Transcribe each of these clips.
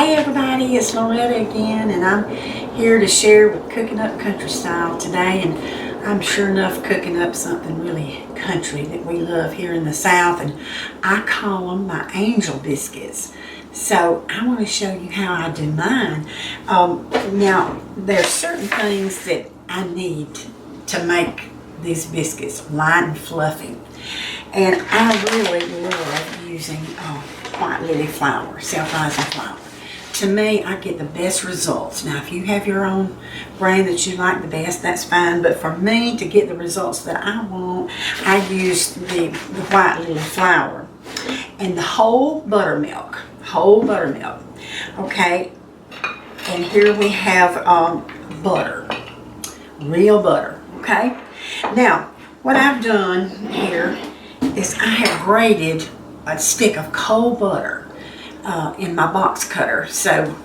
Hey everybody, it's Loretta again, and I'm here to share with Cooking Up Country Style today. And I'm sure enough cooking up something really country that we love here in the South, and I call them my angel biscuits. So I want to show you how I do mine. Now, there's certain things that I need to make these biscuits light and fluffy, and I really love using white lily flour, self-rising flour. To me, I get the best results. Now, if you have your own brand that you like the best, that's fine. But for me, to get the results that I want, I use the white lily flour and the whole buttermilk. Okay, and here we have butter, real butter. Okay, now what I've done here is I have grated a stick of cold butter in my box cutter. So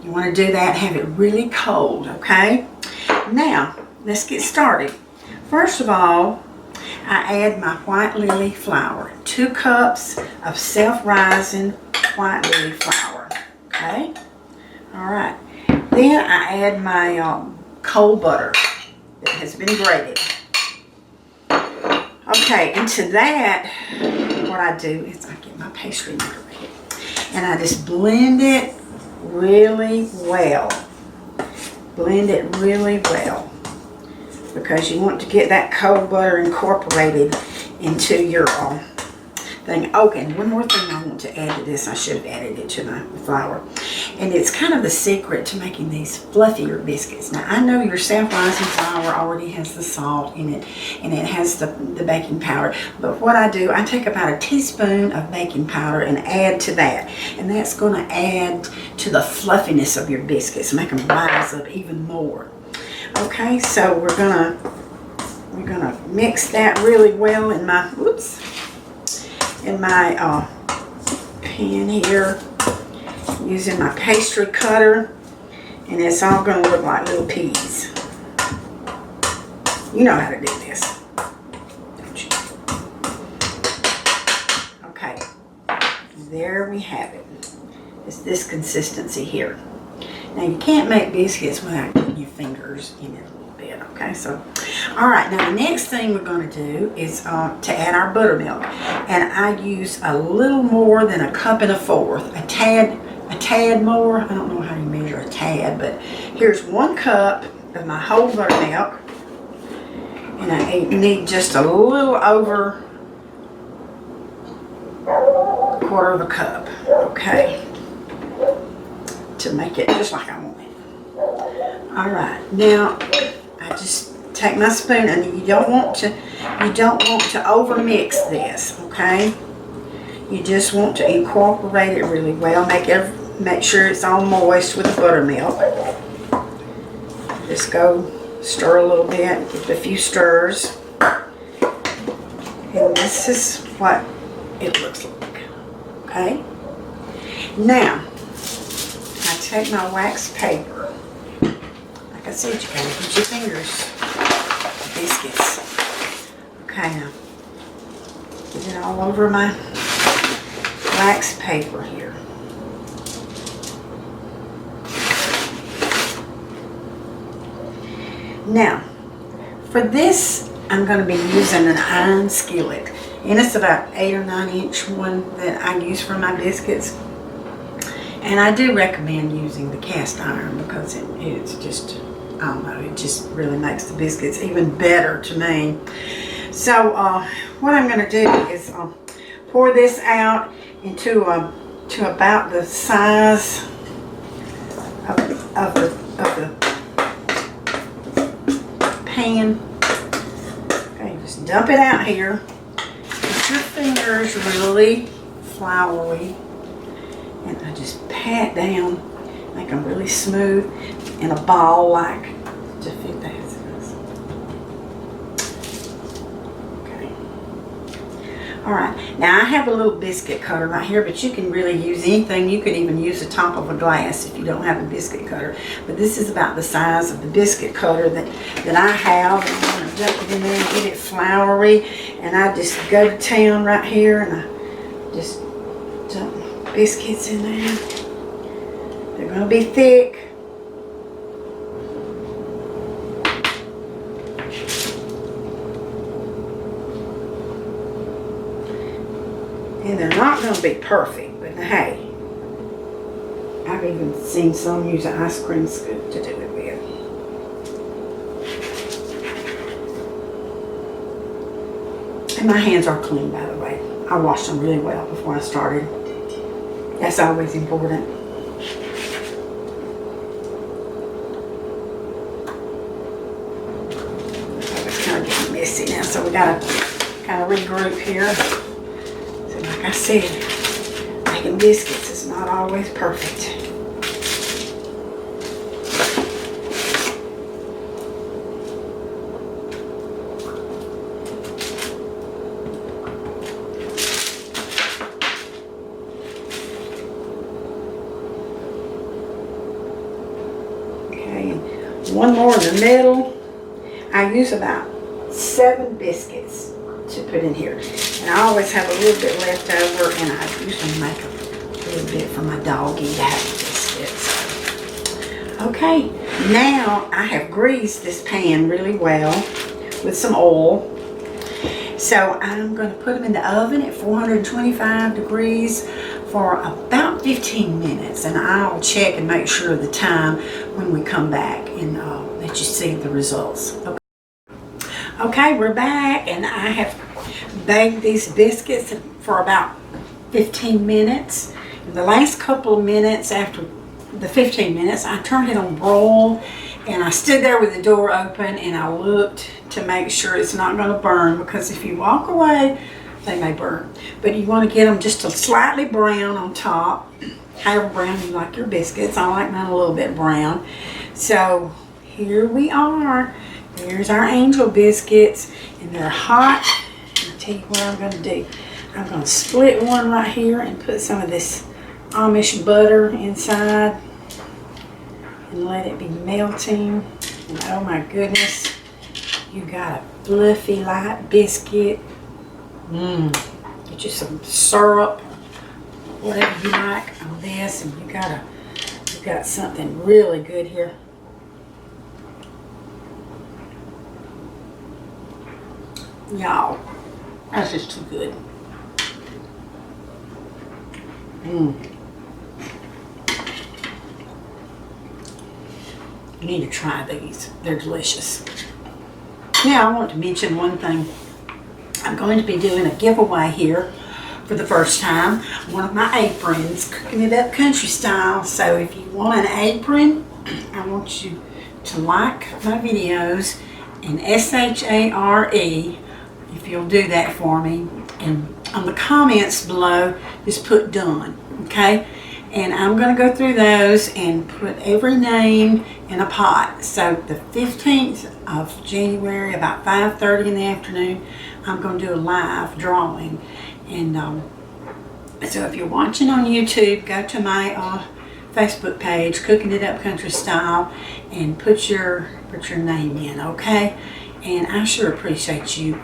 you want to do that, have it really cold. Okay, now let's get started. First of all, I add my white lily flour, 2 cups of self-rising white lily flour. Okay, all right, then I add my cold butter that has been grated. Okay, and to that, what I do is I get my pastry maker ready, and I just blend it really well. Blend it really well, because you want to get that cold butter incorporated into your thing. Okay, and one more thing I want to add to this. I should have added it to my flour. And it's kind of the secret to making these fluffier biscuits. Now, I know your self-rising flour already has the salt in it, and it has the baking powder. But what I do, I take about a teaspoon of baking powder and add to that. And that's going to add to the fluffiness of your biscuits, make them rise up even more. Okay, so we're gonna mix that really well in my pan here, using my pastry cutter, and it's all going to look like little peas. You know how to do this, don't you? Okay, there we have it. It's this consistency here. Now, you can't make biscuits without getting your fingers in it a little bit. Okay, so all right, now the next thing we're going to do is to add our buttermilk, and I use a little more than 1.25 cups, a tad more. I don't know how you measure a tad, but here's 1 cup of my whole buttermilk, and I need just a little over 1/4 cup, okay, to make it just like I want it. All right, now I just take my spoon, and you don't want to over mix this, okay? You just want to incorporate it really well. Make sure it's all moist with the buttermilk. Just go stir a little bit, give it a few stirs, and this is what it looks like. Okay. Now I take my wax paper. Like I said, you gotta use your fingers. Biscuits. Okay, now get it all over my wax paper here. Now, for this, I'm going to be using an iron skillet, and it's about 8 or 9 inch one that I use for my biscuits. And I do recommend using the cast iron, because it's just, I don't know, it just really makes the biscuits even better to me. So what I'm going to do is pour this out into to about the size of the pan. Okay, just dump it out here. Get your fingers really floury, and I just pat down, make them really smooth in a ball like to fit that. Okay. All right. Now I have a little biscuit cutter right here, but you can really use anything. You can even use the top of a glass if you don't have a biscuit cutter. But this is about the size of the biscuit cutter that I have. And I'm going to dump it in there and get it floury. And I just go to town right here, and I just dump biscuits in there. They're going to be thick. And they're not going to be perfect, but hey, I've even seen some use an ice cream scoop to do it with. And my hands are clean, by the way. I washed them really well before I started. That's always important. It's kind of getting messy now, so we got to kind of regroup here. So like I said, making biscuits is not always perfect. One more in the middle. I use about 7 biscuits to put in here. And I always have a little bit left over, and I usually make a little bit for my doggy to have biscuits. Okay, now I have greased this pan really well with some oil. So I'm going to put them in the oven at 425 degrees for about 15 minutes, and I'll check and make sure of the time when we come back and let you see the results. Okay, we're back, and I have baked these biscuits for about 15 minutes. In the last couple of minutes after the 15 minutes, I turned it on broil, and I stood there with the door open, and I looked to make sure it's not going to burn, because if you walk away, they may burn. But you want to get them just a slightly brown on top, however brown you like your biscuits. I like mine a little bit brown. So here we are. Here's our angel biscuits, and they're hot. I'll tell you what I'm going to do. I'm going to split one right here and put some of this Amish butter inside and let it be melting. And oh my goodness, you got a fluffy light biscuit. Get you some syrup, whatever you like on this, and you got something really good here. Y'all, that's just too good. You need to try these. They're delicious. Now I want to mention one thing. I'm going to be doing a giveaway here for the first time. One of my aprons, Cooking It Up Country Style. So if you want an apron, I want you to like my videos and SHARE, if you'll do that for me. And on the comments below, just put done, okay? And I'm going to go through those and put every name in a pot. So the 15th of January, about 5:30 in the afternoon, I'm going to do a live drawing. And so if you're watching on YouTube, go to my Facebook page, Cooking It Up Country Style, and put your name in, okay? And I sure appreciate you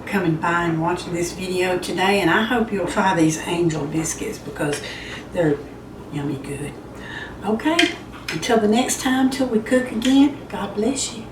coming by and watching this video today. And I hope you'll try these angel biscuits because they're yummy good. Okay, until the next time, till we cook again, God bless you.